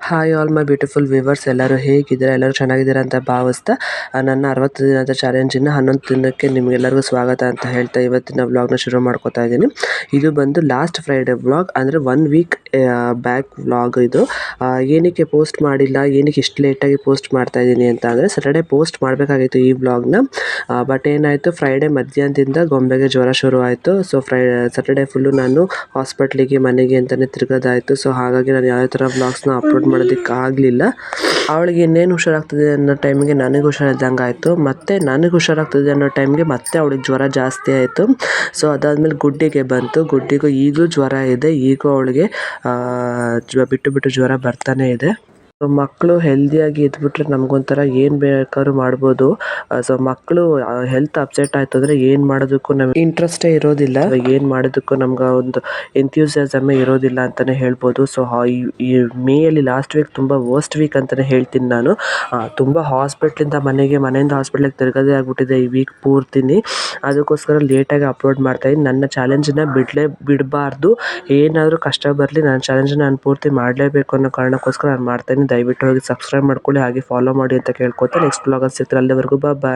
Hi all my beautiful viewers, ಎಲ್ಲರೂ ಹೇಗಿದ್ದೀರಾ? ಎಲ್ಲರೂ ಚೆನ್ನಾಗಿದ್ದೀರಾ ಅಂತ ಭಾವಿಸ್ತಾ ನನ್ನ 60 ದಿನದ ಚಾಲೆಂಜಿನ 11 ದಿನಕ್ಕೆ ನಿಮಗೆಲ್ಲರಿಗೂ ಸ್ವಾಗತ ಅಂತ ಹೇಳ್ತಾ ಇವತ್ತಿನ ವ್ಲಾಗ್ನ ಶುರು ಮಾಡ್ಕೋತಾ ಇದ್ದೀನಿ. ಇದು ಬಂದು ಲಾಸ್ಟ್ ಫ್ರೈಡೇ ವ್ಲಾಗ್, ಅಂದರೆ 1 ವೀಕ್ ಬ್ಯಾಕ್ ವ್ಲಾಗ್ ಇದು. ಏನಕ್ಕೆ ಪೋಸ್ಟ್ ಮಾಡಿಲ್ಲ, ಏನಕ್ಕೆ ಇಷ್ಟು ಲೇಟಾಗಿ ಪೋಸ್ಟ್ ಮಾಡ್ತಾ ಇದ್ದೀನಿ ಅಂತ ಅಂದರೆ, ಸ್ಯಾಟರ್ಡೇ ಪೋಸ್ಟ್ ಮಾಡಬೇಕಾಗಿತ್ತು ಈ ವ್ಲಾಗ್ನ. ಬಟ್ ಏನಾಯಿತು, ಫ್ರೈಡೇ ಮಧ್ಯಾಹ್ನದಿಂದ ಗೊಂಬೆಗೆ ಜ್ವರ ಶುರು ಆಯಿತು. ಸೊ ಸ್ಯಾಟರ್ಡೇ ಫುಲ್ಲು ನಾನು ಹಾಸ್ಪಿಟ್ಲಿಗೆ ಮನೆಗೆ ಅಂತಲೇ ತಿರುಗೋದಾಯಿತು. ಸೊ ಹಾಗಾಗಿ ನಾನು ಯಾವ ಥರ ವ್ಲಾಗ್ಸ್ನ ಅಪ್ಲೋಡ್ ಮಾಡೋದಕ್ಕೆ ಆಗಲಿಲ್ಲ. ಅವಳಿಗೆ ಇನ್ನೇನು ಹುಷಾರಾಗ್ತದೆ ಅನ್ನೋ ಟೈಮಿಗೆ ನನಗೆ ಹುಷಾರಿದ್ದಂಗೆ ಆಯಿತು. ಮತ್ತು ನನಗೆ ಹುಷಾರಾಗ್ತದೆ ಅನ್ನೋ ಟೈಮ್ಗೆ ಮತ್ತೆ ಅವಳಿಗೆ ಜ್ವರ ಜಾಸ್ತಿ ಆಯಿತು. ಸೊ ಅದಾದಮೇಲೆ ಗುಡ್ಡಿಗೆ ಬಂತು. ಗುಡ್ಡಿಗೂ ಈಗಲೂ ಜ್ವರ ಇದೆ. ಈಗೂ ಅವಳಿಗೆ ಬಿಟ್ಟು ಜ್ವರ ಬರ್ತಾನೆ ಇದೆ. ಸೊ ಮಕ್ಕಳು ಹೆಲ್ದಿಯಾಗಿ ಇದ್ಬಿಟ್ರೆ ನಮಗೊಂಥರ ಏನು ಬೇಕಾದ್ರೂ ಮಾಡ್ಬೋದು. ಸೊ ಮಕ್ಕಳು ಹೆಲ್ತ್ ಅಪ್ಸೆಟ್ ಆಯಿತು ಅಂದರೆ ಏನು ಮಾಡೋದಕ್ಕೂ ನಮಗೆ ಇಂಟ್ರೆಸ್ಟೇ ಇರೋದಿಲ್ಲ. ಏನು ಮಾಡೋದಕ್ಕೂ ನಮ್ಗೆ ಒಂದು ಎಂಥ್ಯೂಸಿಯಾಸಮೇ ಇರೋದಿಲ್ಲ ಅಂತಲೇ ಹೇಳ್ಬೋದು. ಸೊ ಈ ಮೇಯಲ್ಲಿ ಲಾಸ್ಟ್ ವೀಕ್ ತುಂಬ ವರ್ಸ್ಟ್ ವೀಕ್ ಅಂತಲೇ ಹೇಳ್ತೀನಿ ನಾನು. ತುಂಬ ಹಾಸ್ಪಿಟ್ಲಿಂದ ಮನೆಯಿಂದ ಹಾಸ್ಪಿಟ್ಲಿಗೆ ತಿರುಗೋದೇ ಆಗಿಬಿಟ್ಟಿದೆ ಈ ವೀಕ್ ಪೂರ್ತಿನಿ. ಅದಕ್ಕೋಸ್ಕರ ಲೇಟಾಗಿ ಅಪ್ಲೋಡ್ ಮಾಡ್ತಾಯಿದ್ದೀನಿ. ನನ್ನ ಚಾಲೆಂಜನ್ನ ಬಿಡಬಾರ್ದು. ಏನಾದರೂ ಕಷ್ಟ ಬರಲಿ, ನನ್ನ ಚಾಲೆಂಜನ್ನ ನಾನು ಪೂರ್ತಿ ಮಾಡಲೇಬೇಕು ಅನ್ನೋ ಕಾರಣಕ್ಕೋಸ್ಕರ ನಾನು ಮಾಡ್ತಾಯಿದ್ದೀನಿ. ದಯವಿಟ್ಟು ಹೋಗಿ ಸಬ್ಸ್ಕ್ರೈಬ್ ಮಾಡ್ಕೊಳ್ಳಿ, ಹಾಗೆ ಫಾಲೋ ಮಾಡಿ ಅಂತ ಕೇಳ್ಕೊತಾ ನೆಕ್ಸ್ಟ್ ವ್ಲಾಗಲ್ಲಿ ಸಿಗ್ತೀನಿ. ಅಲ್ಲಿವರೆಗೂ ಬಾಯ್.